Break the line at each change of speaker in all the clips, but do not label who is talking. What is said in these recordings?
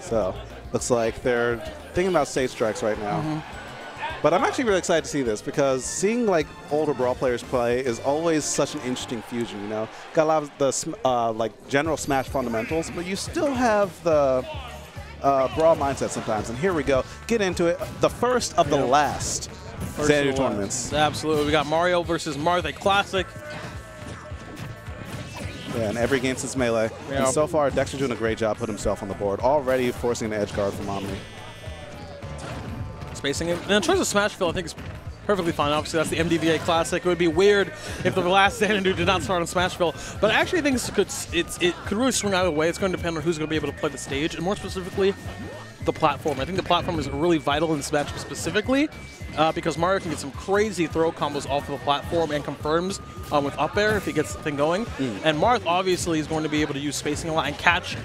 So, looks like they're thinking about stage strikes right now. But I'm actually really excited to see this because seeing like older Brawl players play is always such an interesting fusion, you know? Got a lot of the like general Smash fundamentals, but you still have the Brawl mindset sometimes. And here we go. Get into it. The first of the last Xanadu tournaments.
Absolutely. We got Mario versus Marth, a classic.
Yeah, and every game since Melee.
Yeah.
And so far, Dexter doing a great job putting himself on the board, already forcing an edge guard from Omni.
Spacing it. And in terms of Smash Fill, I think it's perfectly fine. Obviously, that's the MDVA Classic. It would be weird if the last Xanadu did not start on Smash Fill. But I actually think it could really swing either way. It's going to depend on who's going to be able to play the stage, and more specifically, the platform. I think the platform is really vital in this match specifically because Mario can get some crazy throw combos off of the platform and confirms with up air if he gets the thing going. And Marth obviously is going to be able to use spacing a lot and catch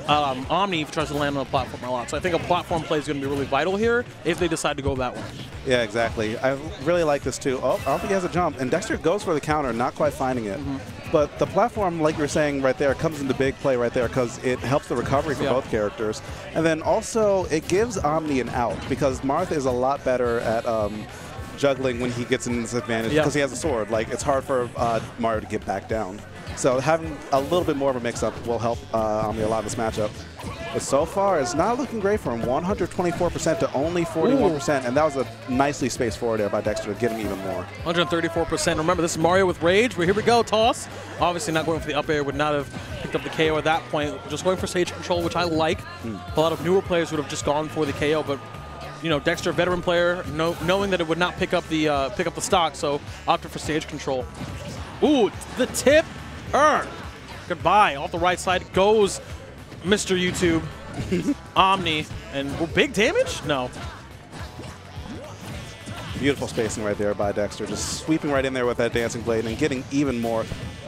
Omni if he tries to land on the platform a lot. So I think a platform play is going to be really vital here if they decide to go that way.
Yeah, exactly. I really like this too. Oh, I don't think he has a jump. And Dexter goes for the counter, not quite finding it. But the platform, like you were saying right there, comes into big play right there because it helps the recovery for both characters. And then also it gives Omni an out because Marth is a lot better at juggling when he gets in this advantage because he has a sword. Like, it's hard for Mario to get back down. So having a little bit more of a mix-up will help Omni a lot in this matchup. But so far, it's not looking great for him. 124% to only 41%, and that was a nicely spaced forward there by Dexter to get him even more. 134%.
Remember, this is Mario with Rage. Here we go, toss. Obviously not going for the up air, would not have picked up the KO at that point. Just going for stage control, which I like. A lot of newer players would have just gone for the KO, but you know, Dexter, veteran player, knowing that it would not pick up the stock, so opted for stage control. Ooh, the tip. Goodbye. Off the right side goes Mr. YouTube, Omni, and big damage? No.
Beautiful spacing right there by Dexter, just sweeping right in there with that dancing blade and getting even more.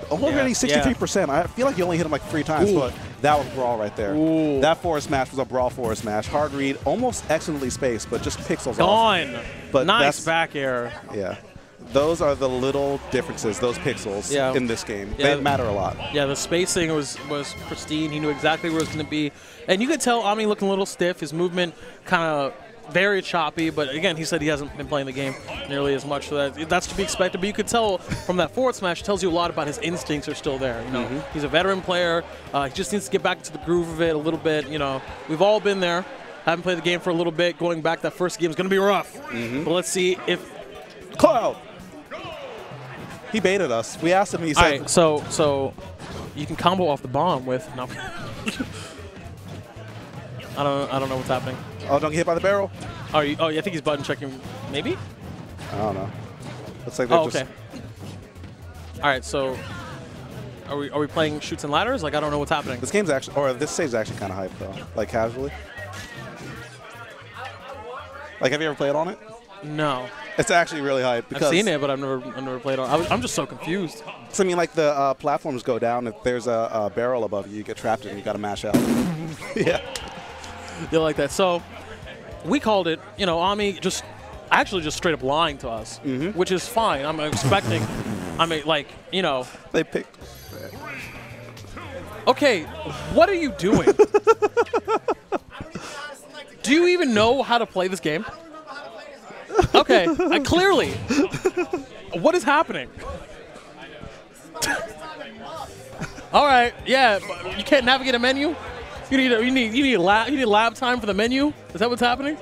Already 63%. I feel like you only hit him like 3 times, but that was Brawl right there. That forward smash was a Brawl forward smash. Hard read, almost excellently spaced, but just pixels off.
But nice back air.
Yeah. Those are the little differences, those pixels in this game. They matter a lot.
Yeah, the spacing was pristine. He knew exactly where it was going to be. And you could tell Omni looking a little stiff. His movement kind of very choppy. But again, he said he hasn't been playing the game nearly as much. So that's to be expected. But you could tell from that forward smash, it tells you a lot about his instincts are still there. You know, he's a veteran player. He just needs to get back into the groove of it a little bit. You know, we've all been there. Haven't played the game for a little bit. Going back, that first game is going to be rough. But let's see if
Cloud. He baited us. We asked him. He said,
"All right, so you can combo off the bomb with no." I don't know what's happening.
Oh, don't get hit by the barrel.
Oh, I think he's button checking. Maybe.
I don't know. Looks like they're
okay. All right, so are we playing shoots and ladders? Like, I don't know what's happening.
This game's actually, or this stage's actually kind of hype though. Like casually. Like, have you ever played on it?
No.
It's actually really hype. Because
I've seen it, but I've never played on it. I'm just so confused.
So, I mean, like, the platforms go down. If there's a barrel above you, you get trapped in it and you got to mash out. Yeah.
You like that. So, we called it, you know, Omni actually just straight up lying to us, which is fine. I'm expecting, I mean, like, you know.
They picked.
Okay, what are you doing? Do you even know how to play this game? Okay, clearly. What is happening? All right, yeah, you can't navigate a menu. You need lab time for the menu. Is that what's happening?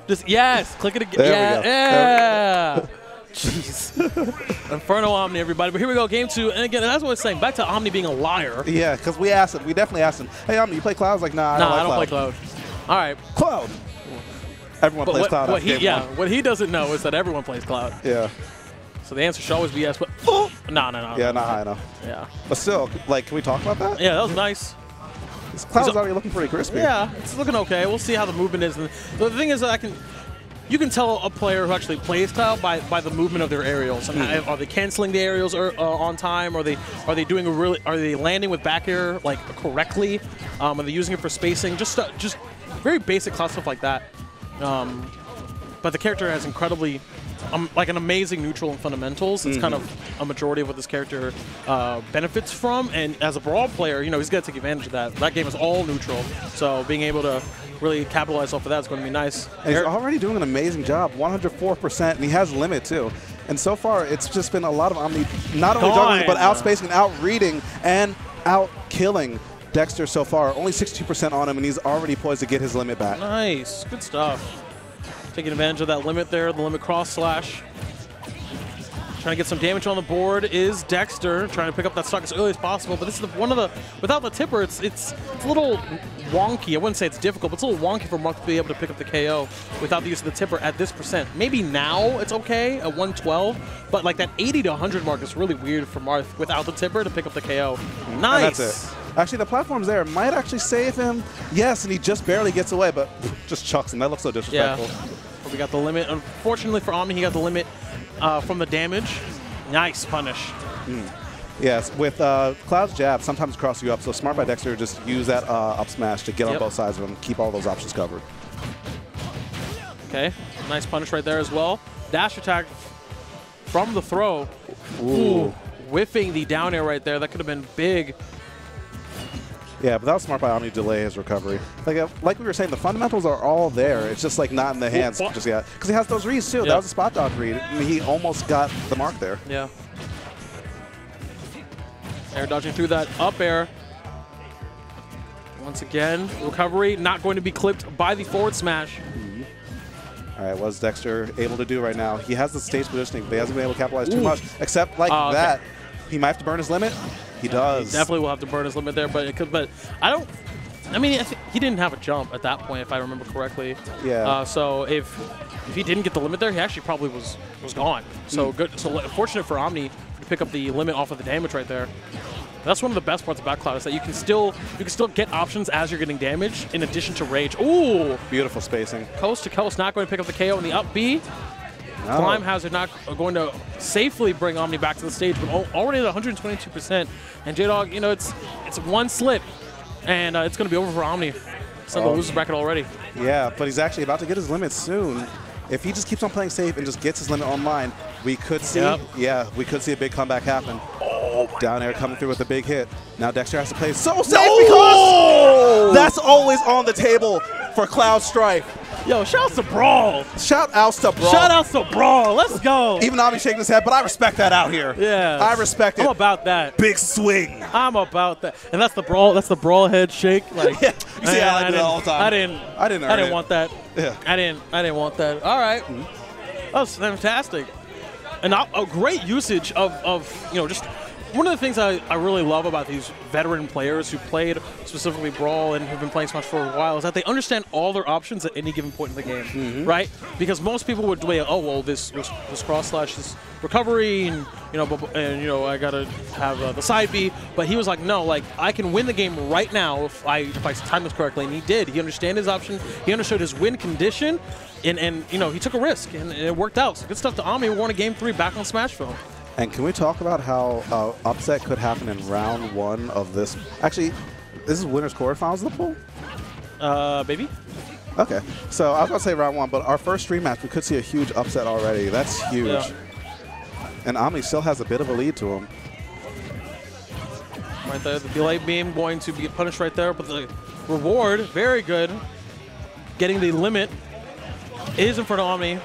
Just click it again.
There we go.
Yeah. Jeez. InfernoOmni, everybody. But here we go, game 2. And again, that's what I was saying. Back to Omni being a liar.
Yeah, because we asked him. We definitely asked him. Hey, Omni, you play Cloud? I was like, nah, I don't
play Cloud. All right.
Cloud. Everyone plays Cloud.
What he doesn't know is that everyone plays Cloud.
Yeah.
So the answer should always be yes, but no.
Yeah, not high enough.
Yeah.
But still, like, can we talk about that?
Yeah, that was nice.
This Cloud's already looking pretty crispy.
Yeah, it's looking okay. We'll see how the movement is. The thing is that you can tell a player who actually plays Cloud by the movement of their aerials. And are they canceling the aerials on time? Are they landing with back air like correctly? Are they using it for spacing? Just very basic Cloud stuff like that. But the character has incredibly like an amazing neutral and fundamentals. It's kind of a majority of what this character benefits from. And as a brawl player, he's going to take advantage of that. That game is all neutral, so being able to really capitalize off of that is going to be nice.
And he's already doing an amazing job, 104%, and he has limit too. And so far, it's just been a lot of Omni not only juggling, but outspacing, out-reading, and out-killing Dexter so far. Only 62% on him, and he's already poised to get his limit back.
Nice. Good stuff. Taking advantage of that limit there, the limit cross slash. Trying to get some damage on the board is Dexter, trying to pick up that stock as early as possible. But this is one of the, without the tipper, it's a little wonky. I wouldn't say it's difficult, but it's a little wonky for Marth to be able to pick up the KO without the use of the tipper at this percent. Maybe now it's okay at 112, but like that 80 to 100 mark is really weird for Marth without the tipper to pick up the KO. Nice.
And that's it. Actually, the platforms there might actually save him. Yes, and he just barely gets away, but just chucks him. That looks so disrespectful.
Yeah. But we got the limit. Unfortunately for Omni, he got the limit from the damage. Nice punish.
Yes, with Cloud's jab, sometimes cross you up, so smart by Dexter to just use that up smash to get on both sides of him, keep all those options covered.
Okay, nice punish right there as well. Dash attack from the throw. Ooh. Whiffing the down air right there. That could have been big.
Yeah, but that was smart by Omni to delay his recovery. Like we were saying, the fundamentals are all there. It's just like not in the hands just yet. Because he has those reads too. Yep. That was a spot dodge read. And he almost got the mark there.
Yeah. Air dodging through that up air. Once again, recovery not going to be clipped by the forward smash.
All right, what's Dexter able to do right now? He has the stage positioning, but he hasn't been able to capitalize too much. Except like that, he might have to burn his limit. He does.
He definitely will have to burn his limit there, but it could. But I don't. I mean, he didn't have a jump at that point, if I remember correctly.
Yeah.
So if he didn't get the limit there, he actually probably was gone. So good. So fortunate for Omni to pick up the limit off of the damage right there. That's one of the best parts about Cloud is that you can still get options as you're getting damage in addition to rage. Ooh.
Beautiful spacing.
Coast to coast, not going to pick up the KO in the up B. No. Climb Hazard not going to safely bring Omni back to the stage, but already at 122%. And J-Dog, it's one slip, and it's going to be over for Omni. It's on the loser's bracket already.
Yeah, but he's actually about to get his limit soon. If he just keeps on playing safe and just gets his limit online, we could see, we could see a big comeback happen. Down air coming through with a big hit. Now Dexter has to play so safe because that's always on the table for Cloud Strife.
Yo, shout out to Brawl.
Shout outs to Brawl.
Shout outs to Brawl. Let's go.
Even Omni shaking his head, but I respect that out here.
Yeah.
I respect it.
I'm about that.
Big swing.
I'm about that. And that's the Brawl. That's the Brawl head shake. Like,
yeah. You see, I like that all the time.
I didn't want that.
Yeah.
I didn't want that. All right. That was fantastic. And a great usage of just. One of the things I really love about these veteran players who played specifically Brawl and have been playing Smash for a while is that they understand all their options at any given point in the game, right? Because most people would weigh, oh well, this cross slash, this recovery, and I gotta have the side B. But he was like, no, like I can win the game right now if I time this correctly, and he did. He understood his option. He understood his win condition, and he took a risk, and it worked out. So good stuff to Omni. We won a game 3 back on Smashville.
And can we talk about how upset could happen in round 1 of this? Actually, this is winners quarterfinals of the pool?
Maybe.
Okay. So I was going to say round 1, but our first stream match, we could see a huge upset already. That's huge. Yeah. And Omni still has a bit of a lead to him.
Right there, the delay beam going to be punished right there, but the reward, very good. Getting the limit is InfernoOmni.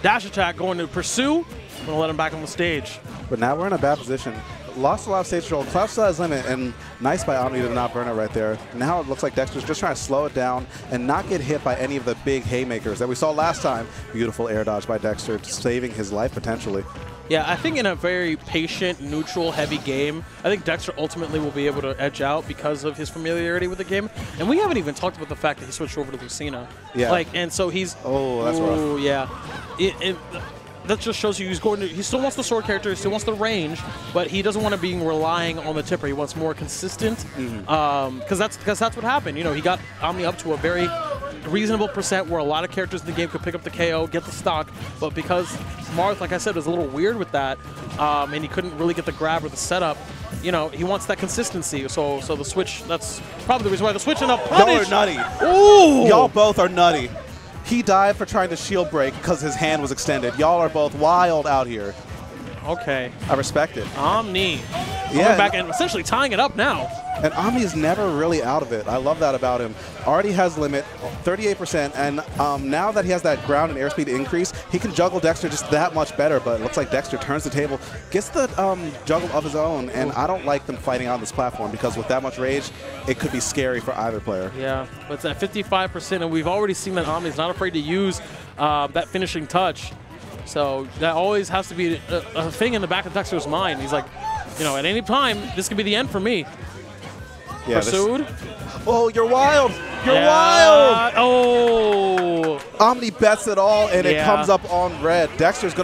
Dash attack going to pursue. I'm going to let him back on the stage.
But now we're in a bad position. Lost a lot of stage control. Cloud still has limit, and nice by Omni to not burn it right there. Now it looks like Dexter's just trying to slow it down and not get hit by any of the big haymakers that we saw last time. Beautiful air dodge by Dexter, saving his life potentially.
Yeah, I think in a very patient, neutral, heavy game, I think Dexter ultimately will be able to edge out because of his familiarity with the game. And we haven't even talked about the fact that he switched over to Lucina.
Yeah.
And so he's...
Oh, that's rough.
Oh, yeah. That just shows you he still wants the sword character, he still wants the range, but he doesn't want to be relying on the tipper. He wants more consistent, because that's what happened. He got Omni up to a very reasonable percent where a lot of characters in the game could pick up the KO, get the stock, but because Marth, like I said, was a little weird with that, and he couldn't really get the grab or the setup, he wants that consistency. So the switch, that's probably the reason why the switch ended up punished.
Y'all are nutty. Ooh! Y'all both are nutty. He died for trying to shield break because his hand was extended. Y'all are both wild out here.
Okay.
I respect it.
Omni.
Yeah.
Back and essentially tying it up now.
And Omni is never really out of it. I love that about him. Already has limit, 38%, and now that he has that ground and airspeed increase, he can juggle Dexter just that much better, but it looks like Dexter turns the table, gets the juggle of his own, and I don't like them fighting on this platform because with that much rage, it could be scary for either player.
Yeah, but it's at 55%, and we've already seen that Omni's not afraid to use that finishing touch. So that always has to be a thing in the back of Dexter's mind. He's like, you know, at any time, this could be the end for me.
Yeah,
Pursued.
Oh, you're wild! You're wild!
Oh!
Omni bets it all, and it comes up on red. Dexter's going to